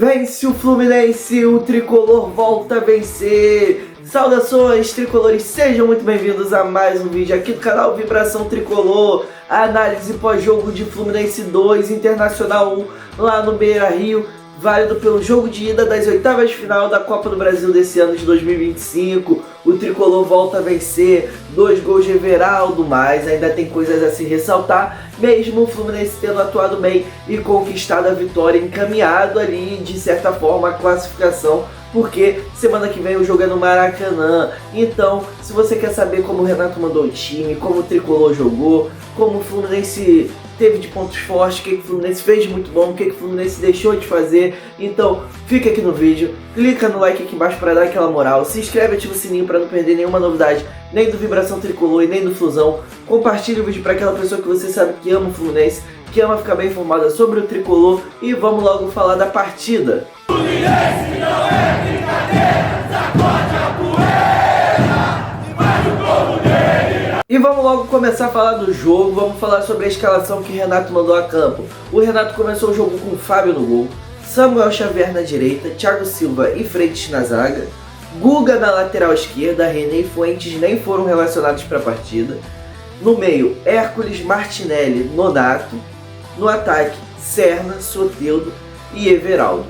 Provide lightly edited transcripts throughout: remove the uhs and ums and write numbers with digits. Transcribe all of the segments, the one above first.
Vence o Fluminense, o Tricolor volta a vencer. Saudações tricolores, sejam muito bem-vindos a mais um vídeo aqui do canal Vibração Tricolor. A análise pós-jogo de Fluminense 2, Internacional 1, lá no Beira-Rio, válido pelo jogo de ida das oitavas de final da Copa do Brasil desse ano de 2025. O Tricolor volta a vencer, 2 gols de Everaldo, mas ainda tem coisas a se ressaltar, mesmo o Fluminense tendo atuado bem e conquistado a vitória, encaminhado ali, de certa forma, a classificação, porque semana que vem o jogo é no Maracanã. Então, se você quer saber como o Renato mandou o time, como o Tricolor jogou, como o Fluminense teve de pontos fortes, o que o Fluminense fez de muito bom, o que o Fluminense deixou de fazer, então fica aqui no vídeo, clica no like aqui embaixo para dar aquela moral, se inscreve e ativa o sininho para não perder nenhuma novidade, nem do Vibração Tricolor e nem do Flusão. Compartilhe o vídeo para aquela pessoa que você sabe que ama o Fluminense, que ama ficar bem informada sobre o Tricolor, e vamos logo falar da partida. Fluminense não é brincadeira, sacode a poeira e mais o povo dele. E vamos logo começar a falar do jogo, vamos falar sobre a escalação que Renato mandou a campo. O Renato começou o jogo com Fábio no gol, Samuel Xavier na direita, Thiago Silva e Freitas na zaga, Guga na lateral esquerda, René e Fuentes nem foram relacionados para a partida. No meio, Hércules, Martinelli, Nonato. No ataque, Serna, Soteldo e Everaldo.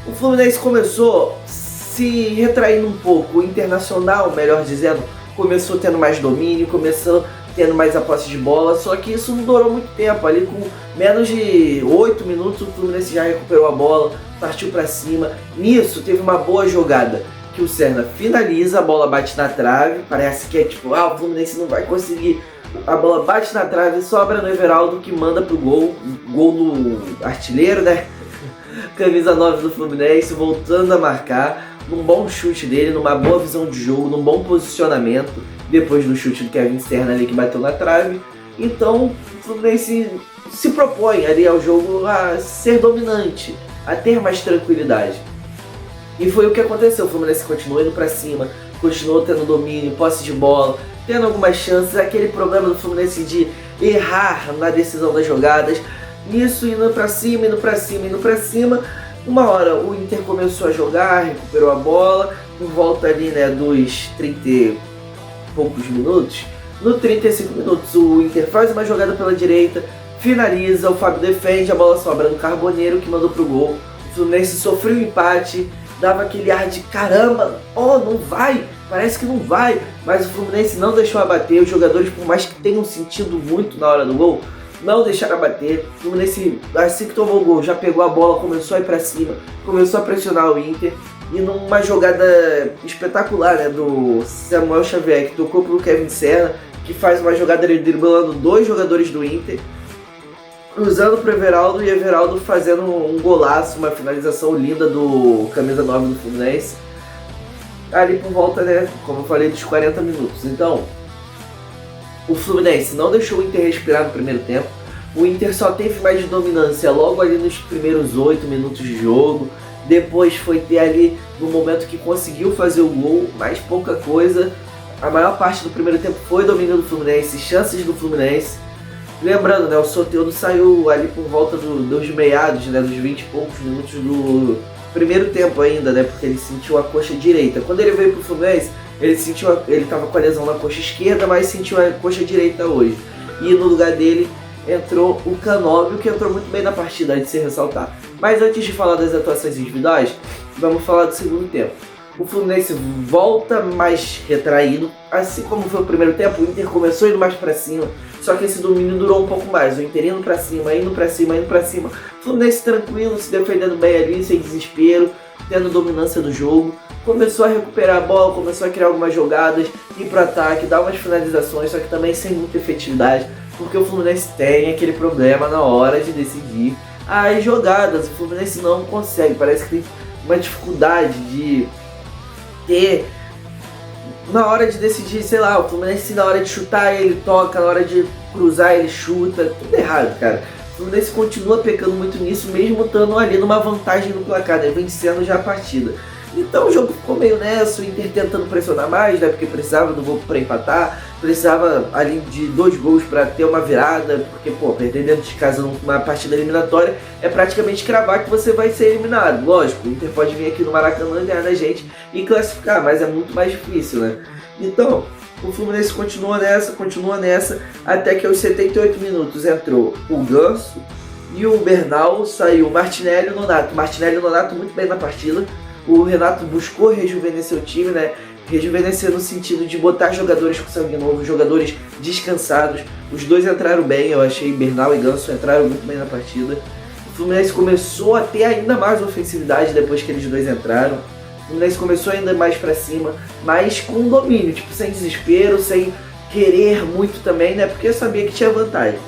O Fluminense começou se retraindo um pouco, o Internacional, melhor dizendo, começou tendo mais domínio, começou tendo mais a posse de bola, só que isso não durou muito tempo. Ali com menos de 8 minutos o Fluminense já recuperou a bola, partiu para cima. Nisso teve uma boa jogada, que o Serna finaliza, a bola bate na trave, parece que é tipo, o Fluminense não vai conseguir. A bola bate na trave, sobra no Everaldo, que manda pro gol no artilheiro, né? Camisa 9 do Fluminense, voltando a marcar, num bom chute dele, numa boa visão de jogo, num bom posicionamento, depois do chute do Kevin Serna ali que bateu na trave. Então o Fluminense se propõe ali ao jogo a ser dominante, a ter mais tranquilidade. E foi o que aconteceu, o Fluminense continuou indo pra cima, continuou tendo domínio, posse de bola, tendo algumas chances, aquele problema do Fluminense de errar na decisão das jogadas. Nisso, indo pra cima, indo pra cima, indo pra cima. Uma hora o Inter começou a jogar, recuperou a bola, por volta ali, né, dos 30 e poucos minutos. No 35 minutos o Inter faz uma jogada pela direita, finaliza, o Fábio defende, a bola sobra no Carboneiro, que mandou pro gol. O Fluminense sofreu um empate, dava aquele ar de caramba, não vai, parece que não vai, mas o Fluminense não deixou abater. Os jogadores, por mais que tenham sentido muito na hora do gol, não deixaram abater. O Fluminense, assim que tomou o gol, já pegou a bola, começou a ir pra cima, começou a pressionar o Inter. E numa jogada espetacular, né, do Samuel Xavier, que tocou pro Kevin Serna, que faz uma jogada driblando 2 jogadores do Inter, cruzando pro Everaldo, e Everaldo fazendo um golaço, uma finalização linda do camisa 9 do Fluminense, ali por volta, né, como eu falei, dos 40 minutos. Então, o Fluminense não deixou o Inter respirar no primeiro tempo. O Inter só teve mais dominância logo ali nos primeiros 8 minutos de jogo. Depois foi ter ali no momento que conseguiu fazer o gol, mais pouca coisa. A maior parte do primeiro tempo foi domínio do Fluminense, chances do Fluminense. Lembrando, né, o Soteldo saiu ali por volta dos meados, né, dos 20 e poucos minutos do primeiro tempo ainda, né, porque ele sentiu a coxa direita. Quando ele veio pro Fluminense, ele estava com a lesão na coxa esquerda, mas sentiu a coxa direita hoje. E no lugar dele entrou o Canóbio, que entrou muito bem na partida, de se ressaltar. Mas antes de falar das atuações individuais, vamos falar do segundo tempo. O Fluminense volta mais retraído, assim como foi o primeiro tempo. O Inter começou indo mais pra cima, só que esse domínio durou um pouco mais. O Inter indo pra cima, indo pra cima, indo pra cima. O Fluminense tranquilo, se defendendo bem ali, sem desespero, tendo dominância do jogo. Começou a recuperar a bola, começou a criar algumas jogadas, ir pro ataque, dar umas finalizações, só que também sem muita efetividade, porque o Fluminense tem aquele problema na hora de decidir as jogadas. O Fluminense não consegue, parece que tem uma dificuldade de ter, na hora de decidir, sei lá, o Fluminense na hora de chutar ele toca, na hora de cruzar ele chuta, tudo errado, cara. O Fluminense continua pecando muito nisso, mesmo estando ali numa vantagem no placar, né, vencendo já a partida. Então o jogo ficou meio nessa, o Inter tentando pressionar mais, né, porque precisava do gol para empatar, precisava ali de 2 gols para ter uma virada, porque, pô, perder dentro de casa numa partida eliminatória é praticamente cravar que você vai ser eliminado. Lógico, o Inter pode vir aqui no Maracanã ganhar da gente e classificar, mas é muito mais difícil, né? Então, o Fluminense continua nessa, até que aos 78 minutos entrou o Ganso e o Bernal, saiu o Martinelli e o Nonato. Martinelli e o Nonato muito bem na partida. O Renato buscou rejuvenescer o time, né? Rejuvenescer no sentido de botar jogadores com sangue novo, jogadores descansados. Os dois entraram bem, eu achei Bernal e Ganso entraram muito bem na partida. O Fluminense começou a ter ainda mais ofensividade depois que eles dois entraram. O Fluminense começou ainda mais pra cima, mas com domínio, tipo, sem desespero, sem querer muito também, né? Porque eu sabia que tinha vantagem.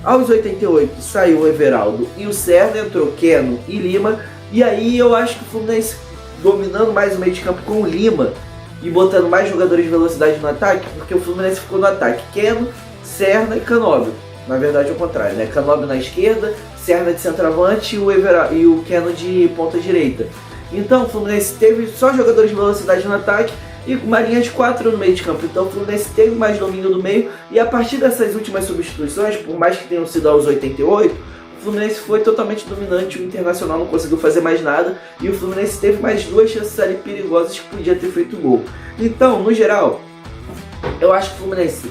Aos 88 saiu o Everaldo e o Serna, entrou Keno e Lima. E aí eu acho que o Fluminense dominando mais o meio de campo com o Lima e botando mais jogadores de velocidade no ataque, porque o Fluminense ficou no ataque Keno, Serna e Canóbio. Na verdade é o contrário, né? Canóbio na esquerda, Serna de centroavante e o Keno de ponta direita. Então o Fluminense teve só jogadores de velocidade no ataque e uma linha de 4 no meio de campo. Então o Fluminense teve mais domínio do meio e a partir dessas últimas substituições, por mais que tenham sido aos 88, o Fluminense foi totalmente dominante, o Internacional não conseguiu fazer mais nada e o Fluminense teve mais 2 chances ali perigosas que podia ter feito gol. Então, no geral, eu acho que o Fluminense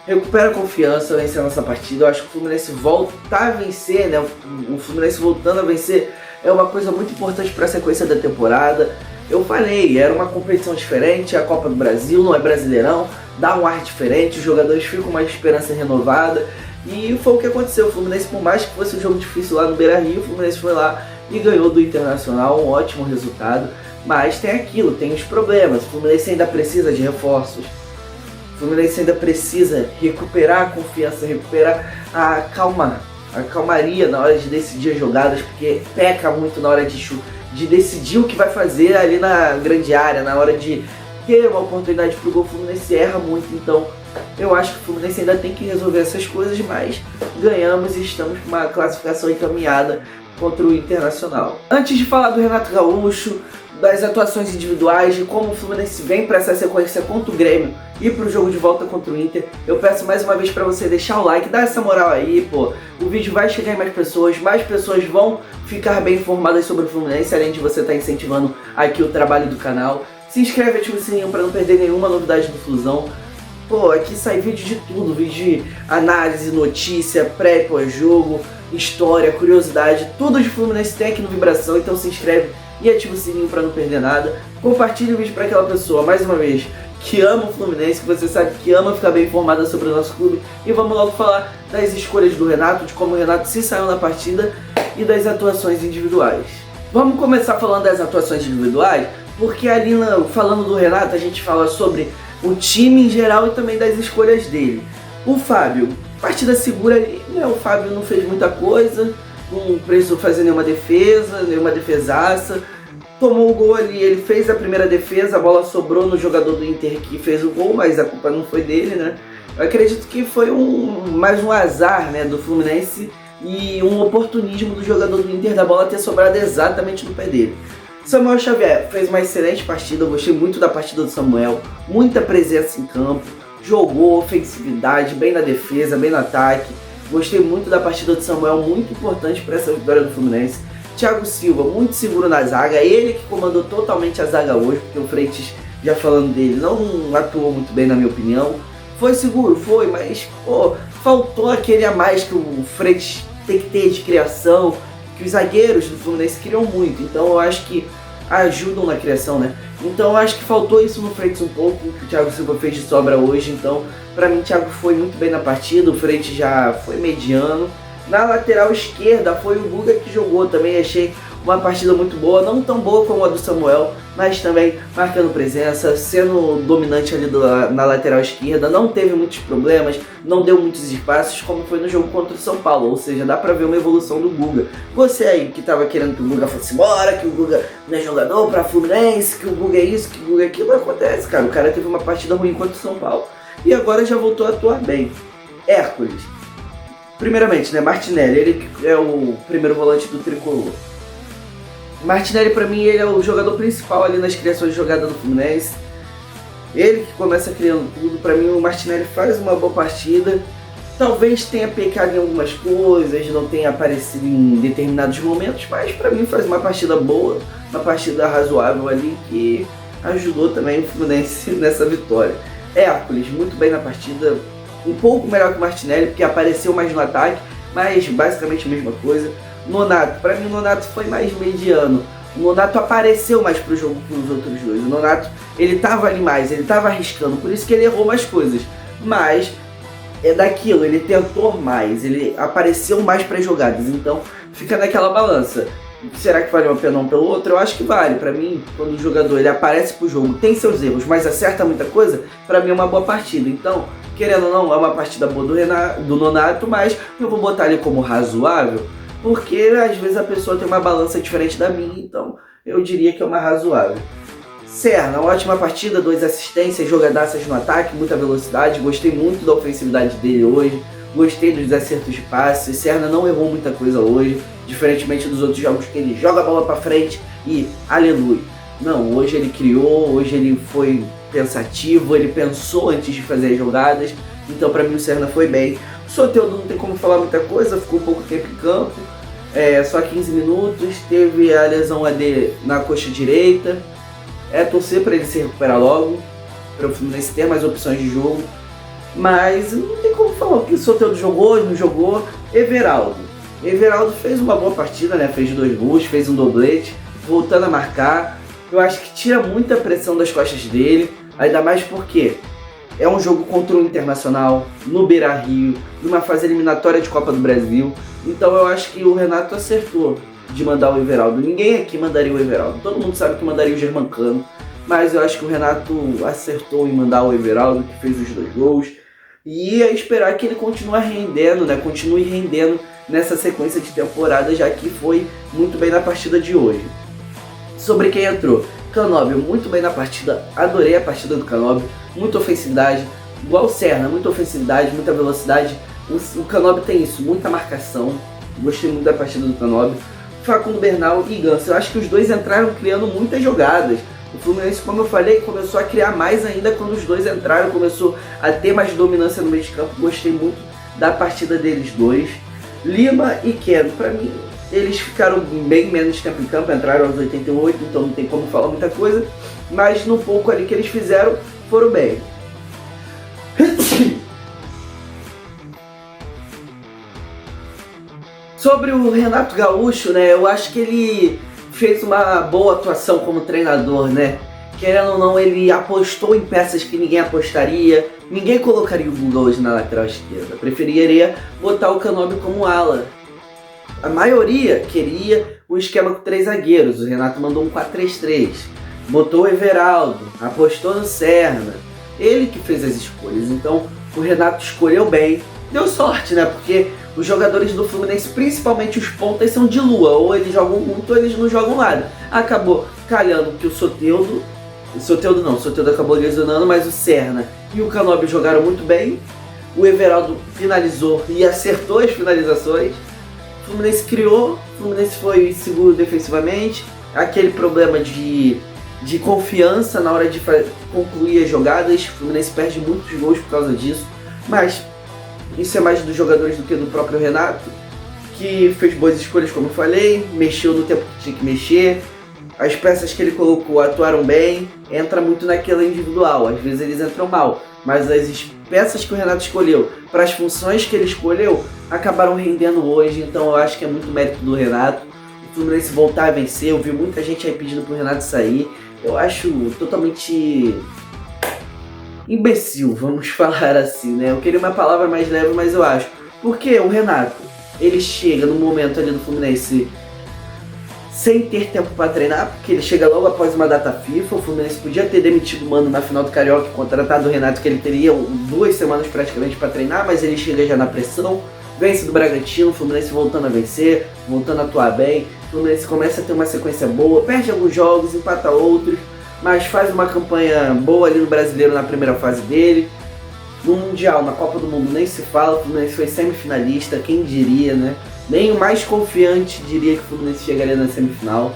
recupera a confiança vencendo essa partida. Eu acho que o Fluminense volta a vencer, né? O Fluminense voltando a vencer é uma coisa muito importante para a sequência da temporada. Eu falei, era uma competição diferente, a Copa do Brasil, não é Brasileirão, dá um ar diferente, os jogadores ficam com uma esperança renovada. E foi o que aconteceu. O Fluminense, por mais que fosse um jogo difícil lá no Beira-Rio, o Fluminense foi lá e ganhou do Internacional, um ótimo resultado. Mas tem aquilo, tem os problemas. O Fluminense ainda precisa de reforços. O Fluminense ainda precisa recuperar a confiança, recuperar a calmaria na hora de decidir as jogadas, porque peca muito na hora de decidir o que vai fazer ali na grande área, na hora de ter uma oportunidade pro gol. O Fluminense erra muito, então eu acho que o Fluminense ainda tem que resolver essas coisas, mas ganhamos e estamos com uma classificação encaminhada contra o Internacional. Antes de falar do Renato Gaúcho, das atuações individuais, de como o Fluminense vem para essa sequência contra o Grêmio e para o jogo de volta contra o Inter, eu peço mais uma vez para você deixar o like, dar essa moral aí, pô. O vídeo vai chegar em mais pessoas vão ficar bem informadas sobre o Fluminense, além de você estar incentivando aqui o trabalho do canal. Se inscreve, ativa o sininho para não perder nenhuma novidade do Flusão. Pô, aqui sai vídeo de tudo, vídeo de análise, notícia, pré e pós-jogo, história, curiosidade, tudo de Fluminense tem aqui no Vibração, então se inscreve e ativa o sininho para não perder nada. Compartilhe o vídeo para aquela pessoa, mais uma vez, que ama o Fluminense, que você sabe que ama ficar bem informada sobre o nosso clube. E vamos logo falar das escolhas do Renato, de como o Renato se saiu na partida e das atuações individuais. Vamos começar falando das atuações individuais, porque ali falando do Renato a gente fala sobre o time em geral e também das escolhas dele. O Fábio, partida segura ali, né? O Fábio não fez muita coisa, não precisou fazer nenhuma defesa, nenhuma defesaça. Tomou o gol ali, ele fez a primeira defesa, a bola sobrou no jogador do Inter que fez o gol, mas a culpa não foi dele, né? Eu acredito que foi mais um azar, né, do Fluminense e um oportunismo do jogador do Inter da bola ter sobrado exatamente no pé dele. Samuel Xavier fez uma excelente partida, eu gostei muito da partida do Samuel, muita presença em campo, jogou ofensividade, bem na defesa, bem no ataque. Gostei muito da partida do Samuel, muito importante para essa vitória do Fluminense. Thiago Silva, muito seguro na zaga, ele que comandou totalmente a zaga hoje, porque o Freitas, já falando dele, não atuou muito bem na minha opinião. Foi seguro, foi, mas pô, faltou aquele a mais que o Freitas tem que ter de criação, que os zagueiros do Fluminense criam muito, então eu acho que ajudam na criação, né? Então eu acho que faltou isso no Freitas um pouco, que o Thiago Silva fez de sobra hoje, então pra mim o Thiago foi muito bem na partida, o Freitas já foi mediano. Na lateral esquerda foi o Guga que jogou também, achei uma partida muito boa, não tão boa como a do Samuel, mas também marcando presença, sendo dominante ali na lateral esquerda, não teve muitos problemas, não deu muitos espaços como foi no jogo contra o São Paulo, ou seja, dá pra ver uma evolução do Guga. Você aí que tava querendo que o Guga fosse embora, que o Guga não é jogador pra Fluminense, que o Guga é isso, que o Guga é aquilo, não acontece, cara, o cara teve uma partida ruim contra o São Paulo e agora já voltou a atuar bem. Hércules. Primeiramente, né, Martinelli, ele é o primeiro volante do Tricolor. Martinelli, pra mim, ele é o jogador principal ali nas criações de jogada do Fluminense. Ele que começa criando tudo. Pra mim, o Martinelli faz uma boa partida. Talvez tenha pecado em algumas coisas, não tenha aparecido em determinados momentos, mas pra mim faz uma partida boa, uma partida razoável ali que ajudou também o Fluminense nessa vitória. Hércules, muito bem na partida, um pouco melhor que o Martinelli, porque apareceu mais no ataque, mas basicamente a mesma coisa. Nonato, pra mim o Nonato foi mais mediano. O Nonato apareceu mais pro jogo que os outros dois. O Nonato, ele tava ali mais, ele tava arriscando, por isso que ele errou mais coisas. Mas é daquilo, ele tentou mais, ele apareceu mais para jogadas, então fica naquela balança. Será que vale uma pena um pelo outro? Eu acho que vale. Pra mim, quando o jogador ele aparece pro jogo, tem seus erros, mas acerta muita coisa, pra mim é uma boa partida. Então, querendo ou não, é uma partida boa do Nonato, mas eu vou botar ele como razoável, porque às vezes a pessoa tem uma balança diferente da minha, então eu diria que é uma razoável. Serna, ótima partida, 2 assistências, jogadaças no ataque, muita velocidade, gostei muito da ofensividade dele hoje, gostei dos acertos de passe. Serna não errou muita coisa hoje, diferentemente dos outros jogos que ele joga a bola pra frente e aleluia. Não, hoje ele criou, hoje ele foi pensativo, ele pensou antes de fazer as jogadas, então pra mim o Serna foi bem. O Soteldo não tem como falar muita coisa, ficou pouco tempo em campo, só 15 minutos, teve a lesão AD na coxa direita. Torcer para ele se recuperar logo, para o Fluminense ter mais opções de jogo. Mas não tem como falar o que o Soteldo jogou, não jogou. Everaldo fez uma boa partida, né? Fez 2 gols, fez um doblete, voltando a marcar. Eu acho que tira muita pressão das costas dele, ainda mais porque é um jogo contra o Internacional, no Beira-Rio, numa fase eliminatória de Copa do Brasil. Então eu acho que o Renato acertou de mandar o Everaldo. Ninguém aqui mandaria o Everaldo. Todo mundo sabe que mandaria o Germancano. Mas eu acho que o Renato acertou em mandar o Everaldo, que fez os 2 gols. E é esperar que ele continue rendendo, né? Continue rendendo nessa sequência de temporada, já que foi muito bem na partida de hoje. Sobre quem entrou, Canóbio muito bem na partida. Adorei a partida do Canóbio. Muita ofensividade. Igual o Serna, muita ofensividade, muita velocidade. O Canóbio tem isso, muita marcação. Gostei muito da partida do Canóbio. Facundo Bernal e Ganso. Eu acho que os dois entraram criando muitas jogadas. O Fluminense, como eu falei, começou a criar mais ainda quando os dois entraram, começou a ter mais dominância no meio de campo. Gostei muito da partida deles dois. Lima e Keno, pra mim, eles ficaram bem menos tempo em campo, entraram aos 88, então não tem como falar muita coisa, mas no pouco ali que eles fizeram, foram bem. Sobre o Renato Gaúcho, né, eu acho que ele fez uma boa atuação como treinador, né? Querendo ou não, ele apostou em peças que ninguém apostaria. Ninguém colocaria o Guga hoje na lateral esquerda. Preferiria botar o Canóbio como ala. A maioria queria o esquema com 3 zagueiros. O Renato mandou um 4-3-3. Botou o Everaldo, apostou no Serna. Ele que fez as escolhas. Então, o Renato escolheu bem. Deu sorte, né? Porque os jogadores do Fluminense, principalmente os pontas, são de lua. Ou eles jogam muito ou eles não jogam nada. Acabou calhando que o Soteldo acabou lesionando, mas o Serna e o Canóbio jogaram muito bem. O Everaldo finalizou e acertou as finalizações. O Fluminense criou, o Fluminense foi seguro defensivamente. Aquele problema de confiança na hora de concluir as jogadas. O Fluminense perde muitos gols por causa disso. Mas isso é mais dos jogadores do que do próprio Renato, que fez boas escolhas, como eu falei, mexeu no tempo que tinha que mexer. As peças que ele colocou atuaram bem, entra muito naquela individual, às vezes eles entram mal, mas as peças que o Renato escolheu, para as funções que ele escolheu, acabaram rendendo hoje, então eu acho que é muito mérito do Renato. O Fluminense voltar a vencer, eu vi muita gente aí pedindo pro Renato sair, eu acho totalmente imbecil, vamos falar assim, né? Eu queria uma palavra mais leve, mas eu acho. Porque o Renato, ele chega no momento ali do Fluminense sem ter tempo para treinar, porque ele chega logo após uma data FIFA. O Fluminense podia ter demitido o Mano na final do Carioca e contratado o Renato, que ele teria 2 semanas praticamente para treinar, mas ele chega já na pressão, vence do Bragantino, o Fluminense voltando a vencer, voltando a atuar bem. O Fluminense começa a ter uma sequência boa, perde alguns jogos, empata outros, mas faz uma campanha boa ali no Brasileiro na primeira fase dele. No Mundial, na Copa do Mundo, nem se fala, o Fluminense foi semifinalista, quem diria, né? Nem o mais confiante diria que o Fluminense chegaria na semifinal.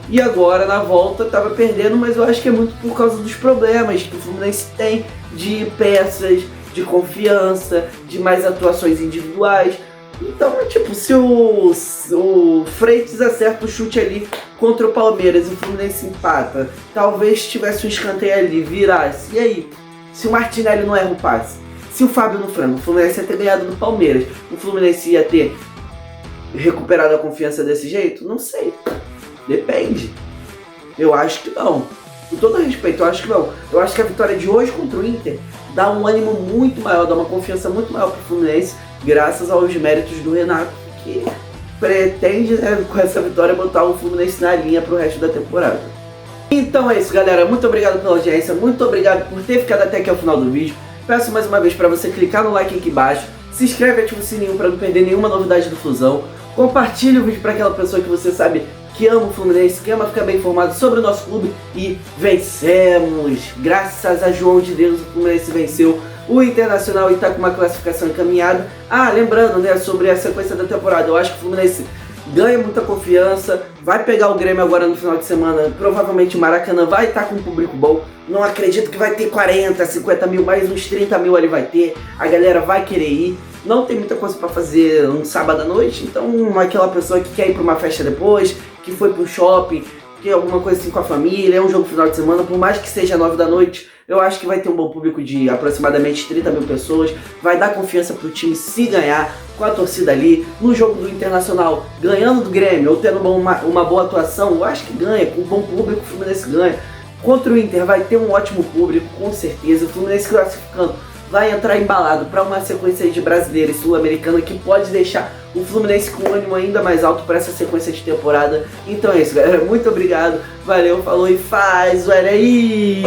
e agora na volta estava perdendo, mas eu acho que é muito por causa dos problemas que o Fluminense tem de peças, de confiança, de mais atuações individuais. Então, tipo, se o Freitas acerta o chute ali contra o Palmeiras e o Fluminense empata, talvez tivesse um escanteio ali, virasse. E aí? Se o Martinelli não erra o passe, se o Fábio no frango, o Fluminense ia ter ganhado do Palmeiras, o Fluminense ia ter recuperado a confiança desse jeito? Não sei. Depende. Eu acho que não. Com todo respeito, eu acho que não. Eu acho que a vitória de hoje contra o Inter dá um ânimo muito maior, dá uma confiança muito maior pro Fluminense, graças aos méritos do Renato, que pretende, né, com essa vitória, botar o Fluminense na linha pro resto da temporada. Então é isso, galera. Muito obrigado pela audiência, muito obrigado por ter ficado até aqui ao final do vídeo. Peço mais uma vez para você clicar no like aqui embaixo, se inscreve e ativa o sininho para não perder nenhuma novidade do Flusão. Compartilhe o vídeo para aquela pessoa que você sabe que ama o Fluminense, que ama ficar bem informado sobre o nosso clube. E vencemos! Graças a João de Deus, o Fluminense venceu o Internacional e está com uma classificação encaminhada. Ah, lembrando, né, sobre a sequência da temporada, eu acho que o Fluminense ganha muita confiança, vai pegar o Grêmio agora no final de semana, provavelmente o Maracanã vai estar com um público bom, não acredito que vai ter 40, 50 mil, mais uns 30 mil ali vai ter, a galera vai querer ir, não tem muita coisa pra fazer um sábado à noite, então aquela pessoa que quer ir pra uma festa depois, que foi pro shopping, que alguma coisa assim com a família, é um jogo final de semana, por mais que seja 9 da noite, eu acho que vai ter um bom público de aproximadamente 30 mil pessoas, vai dar confiança pro time se ganhar, com a torcida ali, no jogo do Internacional, ganhando do Grêmio, ou tendo uma boa atuação, eu acho que ganha, com um bom público o Fluminense ganha. Contra o Inter vai ter um ótimo público, com certeza, o Fluminense classificando vai entrar embalado para uma sequência de brasileira e sul-americana que pode deixar o Fluminense com um ânimo ainda mais alto para essa sequência de temporada. Então é isso, galera, muito obrigado, valeu, falou e faz o aí!